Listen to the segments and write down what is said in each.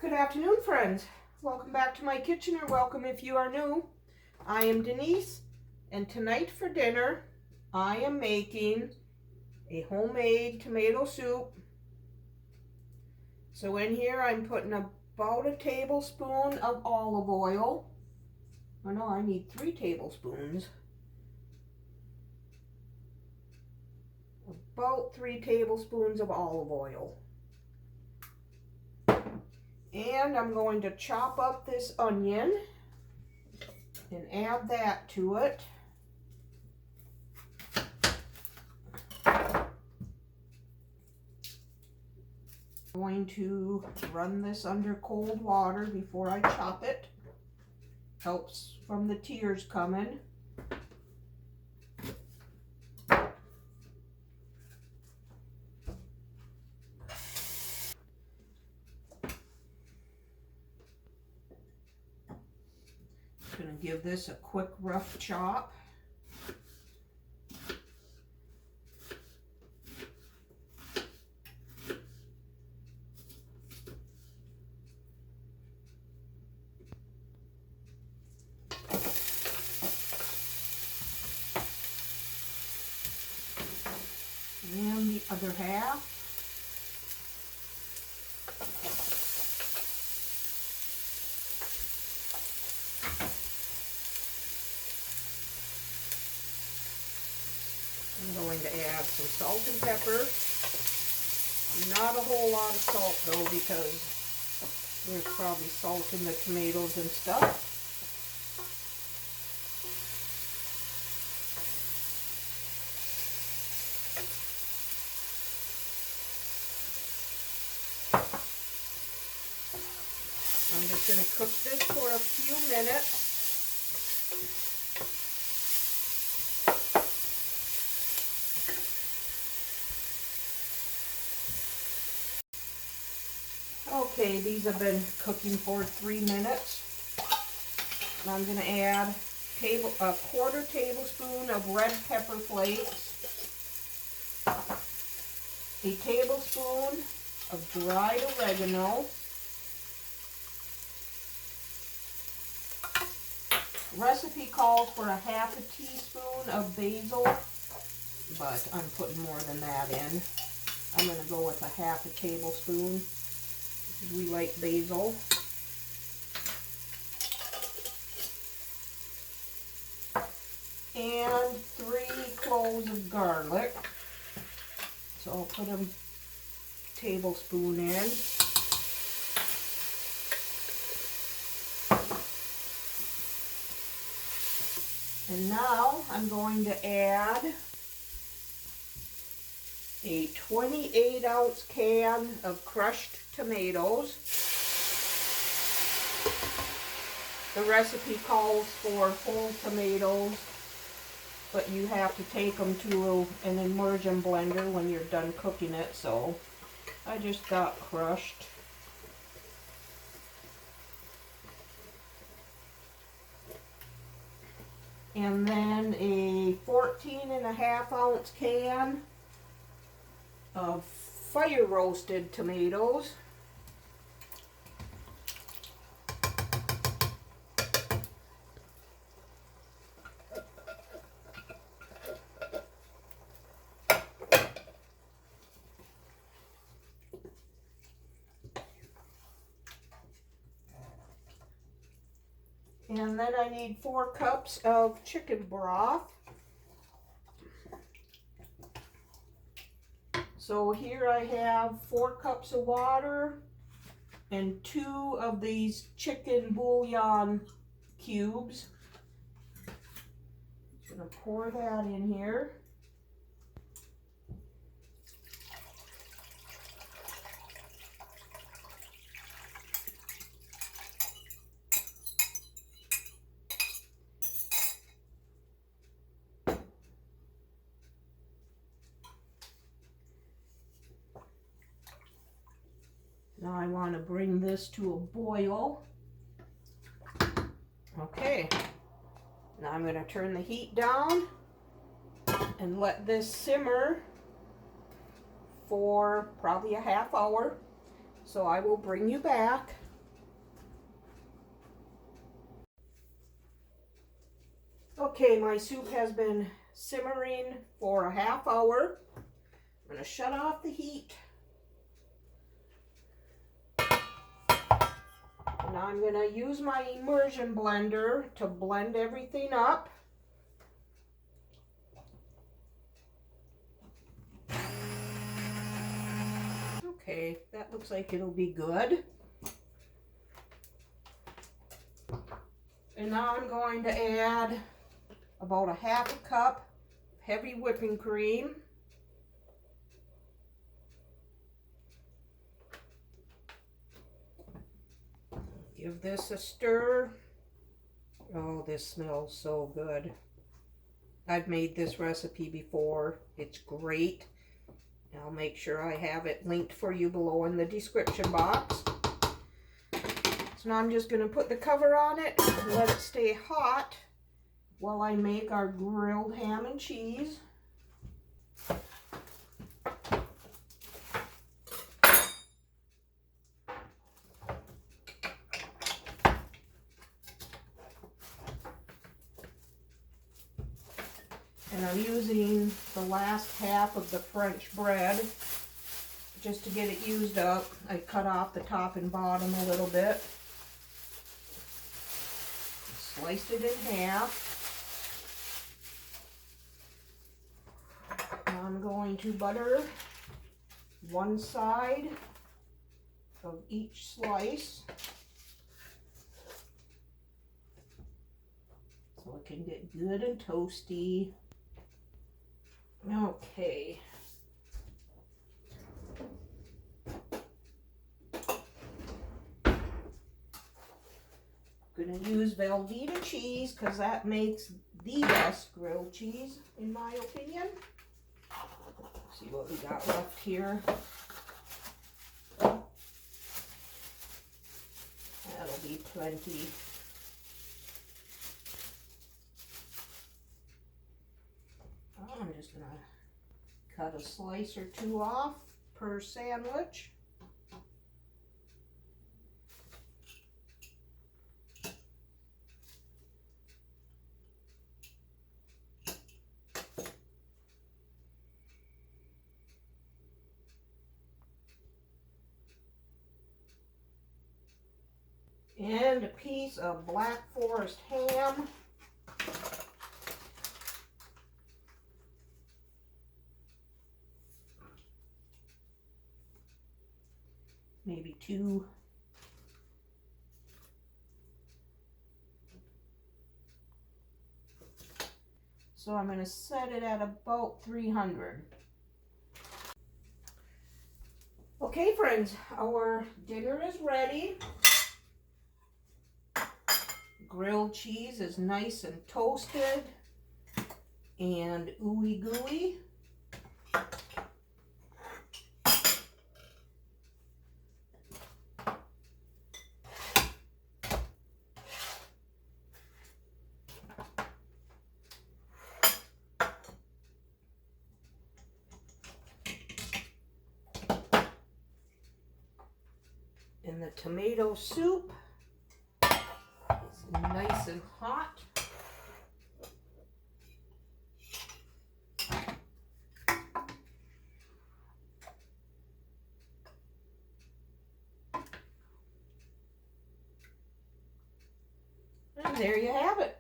Good afternoon, friends. Welcome back to my kitchen, or welcome if you are new. I am Denise, and tonight for dinner, I am making a homemade tomato soup. So in here, I'm putting about a tablespoon of olive oil. Oh no, I need 3 tablespoons. About 3 tablespoons of olive oil. And I'm going to chop up this onion and add that to it. I'm going to run this under cold water before I chop it. Helps from the tears coming. Gonna give this a quick rough chop. And the other half. I'm going to add some salt and pepper. Not a whole lot of salt though, because there's probably salt in the tomatoes and stuff. I'm just going to cook this for a few minutes. Okay, these have been cooking for 3 minutes. And I'm going to add a quarter tablespoon of red pepper flakes, a tablespoon of dried oregano, recipe calls for a half a teaspoon of basil, but I'm putting more than that in. I'm going to go with a half a tablespoon. We like basil. And 3 cloves of garlic. So I'll put a tablespoon in. And now I'm going to add a 28-ounce can of crushed tomatoes. The recipe calls for whole tomatoes, but you have to take them to an immersion blender when you're done cooking it, so I just got crushed. And then a 14.5-ounce can of fire roasted tomatoes. And then I need 4 cups of chicken broth. So here I have 4 cups of water and 2 of these chicken bouillon cubes. Just gonna pour that in here. Now I want to bring this to a boil. Okay, now I'm going to turn the heat down and let this simmer for probably a half hour. So I will bring you back Okay, my soup has been simmering for a half hour. I'm going to shut off the heat. And I'm going to use my immersion blender to blend everything up. Okay, that looks like it'll be good. And now I'm going to add about a half a cup heavy whipping cream. Give this a stir. Oh, this smells so good. I've made this recipe before. It's great. I'll make sure I have it linked for you below in the description box. So now I'm just going to put the cover on it and let it stay hot while I make our grilled ham and cheese. And I'm using the last half of the French bread just to get it used up. I cut off the top and bottom a little bit. Sliced it in half. Now I'm going to butter one side of each slice so it can get good and toasty. Okay. I'm gonna use Velveeta cheese because that makes the best grilled cheese in my opinion. Let's see what we got left here. That'll be plenty. I'm just gonna cut a slice or two off per sandwich. And a piece of Black Forest ham. Maybe two. So I'm going to set it at about 300. Okay, friends, our dinner is ready. Grilled cheese is nice and toasted and ooey gooey. And the tomato soup is nice and hot. And there you have it.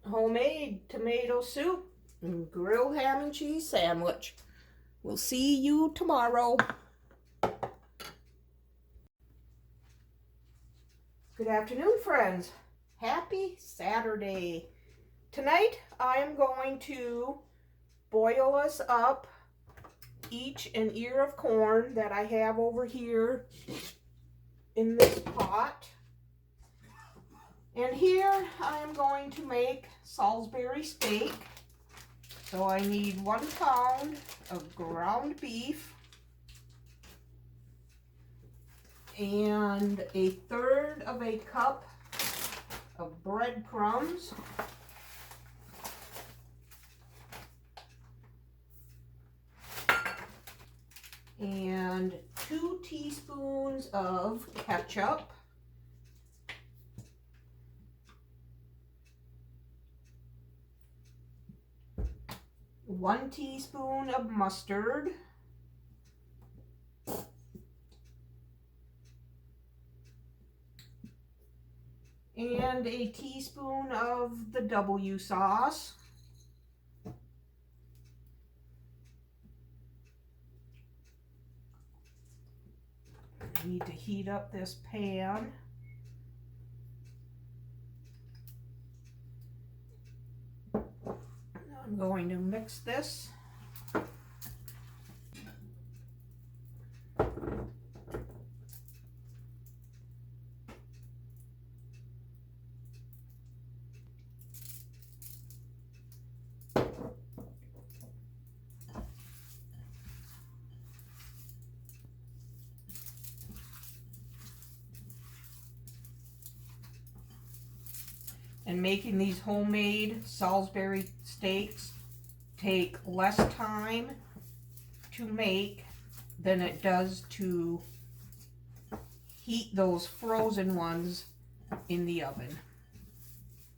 Homemade tomato soup and grilled ham and cheese sandwich. We'll see you tomorrow. Good afternoon, friends. Happy Saturday. Tonight I am going to boil us up each an ear of corn that I have over here in this pot. And here I am going to make Salisbury steak. So I need 1 pound of ground beef and 1/3 of a cup of breadcrumbs. And 2 teaspoons of ketchup. 1 teaspoon of mustard, and a teaspoon of the W sauce. I need to heat up this pan. I'm going to mix this. And making these homemade Salisbury steaks take less time to make than it does to heat those frozen ones in the oven.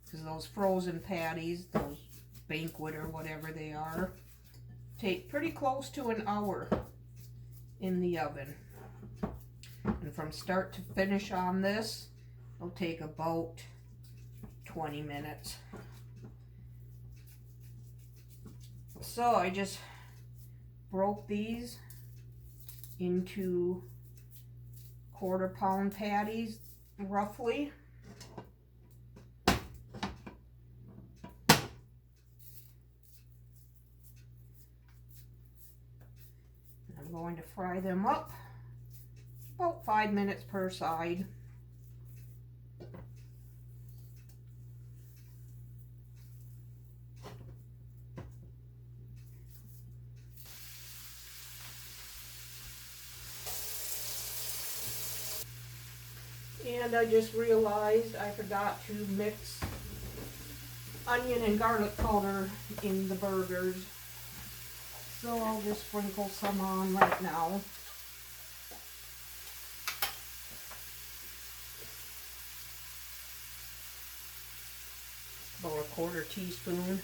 Because those frozen patties, those banquet or whatever they are, take pretty close to an hour in the oven. And from start to finish on this, it'll take about 20 minutes. So I just broke these into 1/4 pound patties, roughly. I'm going to fry them up about 5 minutes per side. And I just realized I forgot to mix onion and garlic powder in the burgers. So I'll just sprinkle some on right now. About 1/4 teaspoon.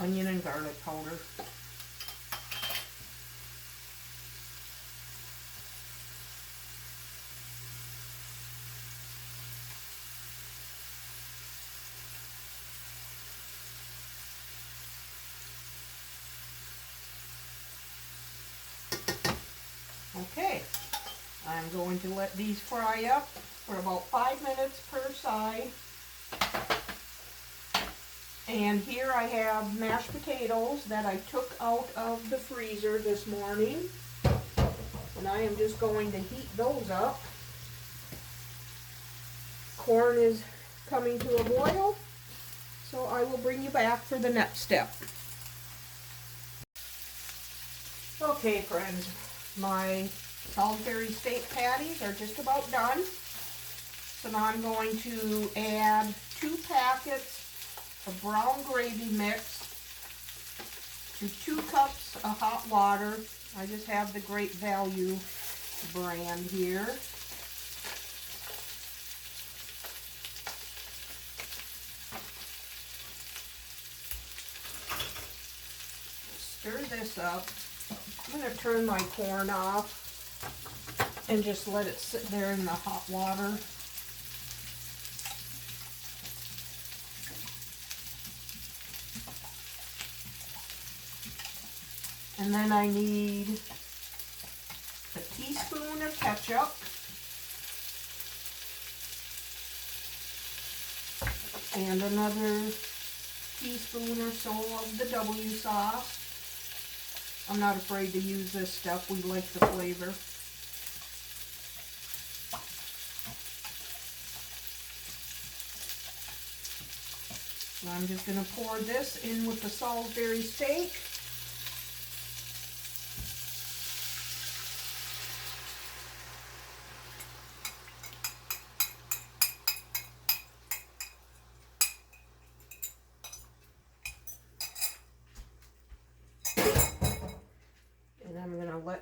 Onion and garlic powder. Okay, I'm going to let these fry up for about 5 minutes per side. And here I have mashed potatoes that I took out of the freezer this morning. And I am just going to heat those up. Corn is coming to a boil, so I will bring you back for the next step. Okay, friends, my Salisbury steak patties are just about done. So now I'm going to add 2 packets of brown gravy mix to 2 cups of hot water. I just have the Great Value brand here. Stir this up. I'm going to turn my corn off and just let it sit there in the hot water. And then I need a teaspoon of ketchup, and another teaspoon or so of the W sauce. I'm not afraid to use this stuff. We like the flavor. And I'm just going to pour this in with the Salisbury steak.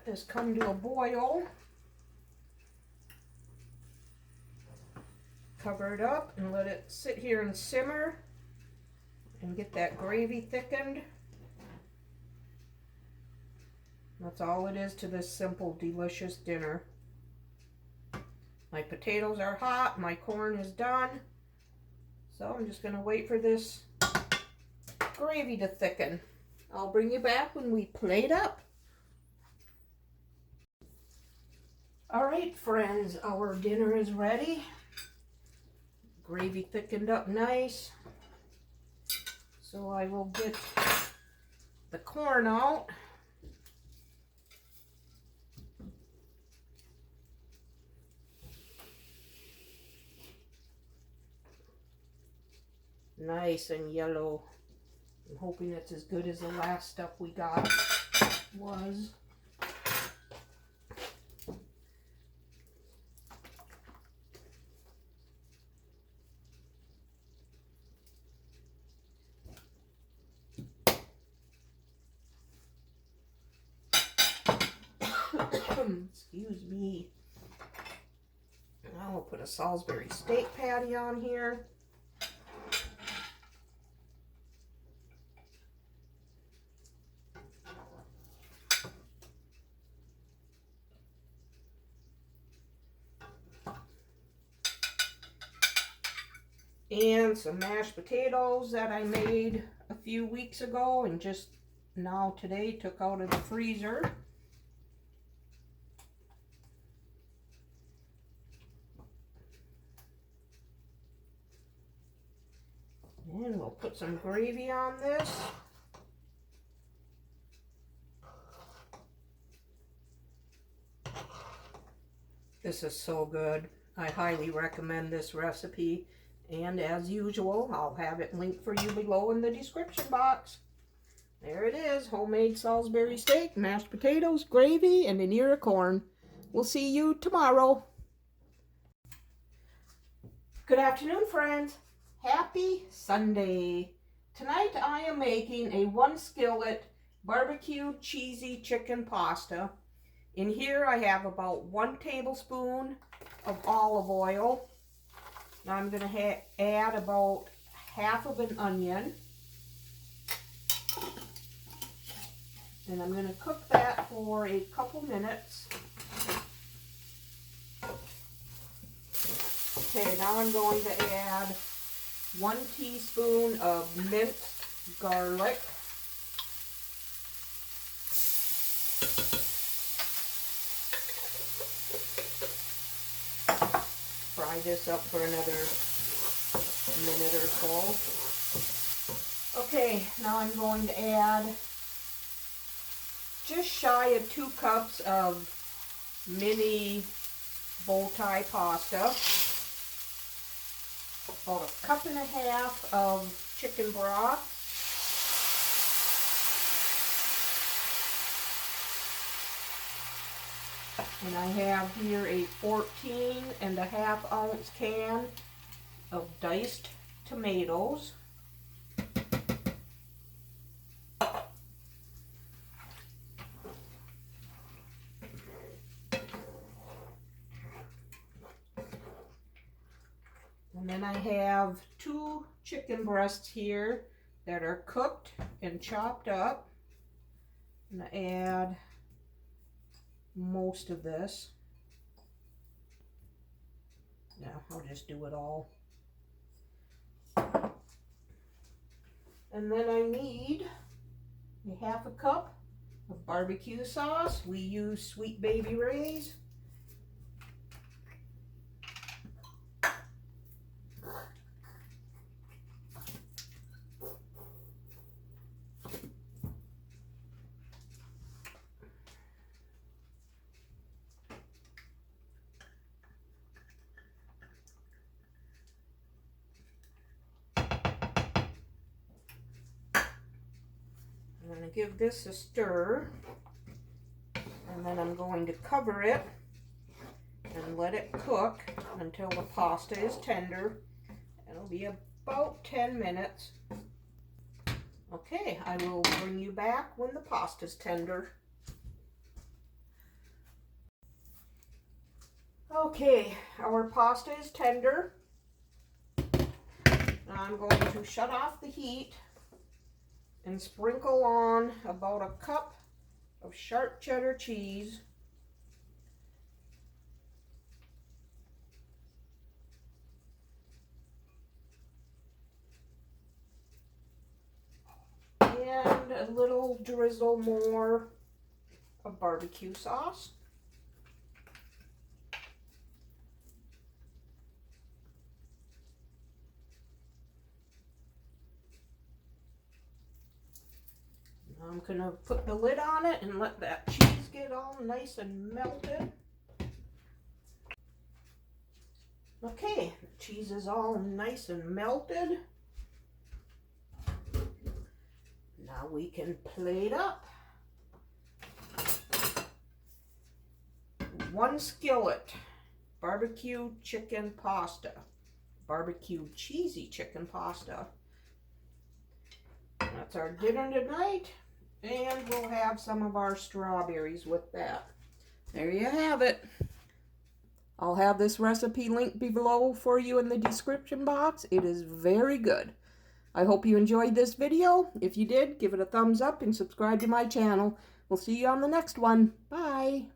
this come to a boil. Cover it up and let it sit here and simmer and get that gravy thickened. That's all it is to this simple, delicious dinner. My potatoes are hot, my corn is done. So I'm just gonna wait for this gravy to thicken. I'll bring you back when we plate up. All right, friends, our dinner is ready. Gravy thickened up nice. So I will get the corn out. Nice and yellow. I'm hoping it's as good as the last stuff we got was. Excuse me. Now we'll put a Salisbury steak patty on here. And some mashed potatoes that I made a few weeks ago and just now today took out of the freezer. And we'll put some gravy on this. This is so good. I highly recommend this recipe. And as usual, I'll have it linked for you below in the description box. There it is, homemade Salisbury steak, mashed potatoes, gravy, and an ear of corn. We'll see you tomorrow. Good afternoon, friends. Happy Sunday. Tonight I am making a one-skillet barbecue cheesy chicken pasta. In here I have about 1 tablespoon of olive oil. Now I'm going to add about half of an onion. And I'm going to cook that for a couple minutes. Okay, now I'm going to add 1 teaspoon of minced garlic. Fry this up for another minute or so. Okay, now I'm going to add just shy of 2 cups of mini bow tie pasta. About 1.5 cups of chicken broth. And I have here a 14.5 ounce can of diced tomatoes. And then I have 2 chicken breasts here that are cooked and chopped up. I'm going to add most of this. Yeah, I'll just do it all. And then I need a 1/2 cup of barbecue sauce. We use Sweet Baby Ray's. I'm going to give this a stir, and then I'm going to cover it and let it cook until the pasta is tender. It'll be about 10 minutes. Okay, I will bring you back when the pasta's tender. Okay, our pasta is tender. Now I'm going to shut off the heat and sprinkle on about a cup of sharp cheddar cheese. And a little drizzle more of barbecue sauce. Now I'm going to put the lid on it and let that cheese get all nice and melted. Okay, the cheese is all nice and melted. Now we can plate up. One-skillet barbecue chicken pasta. Barbecue cheesy chicken pasta. That's our dinner tonight. And we'll have some of our strawberries with that. There you have it. I'll have this recipe linked below for you in the description box. It is very good. I hope you enjoyed this video. If you did, give it a thumbs up and subscribe to my channel. We'll see you on the next one. Bye.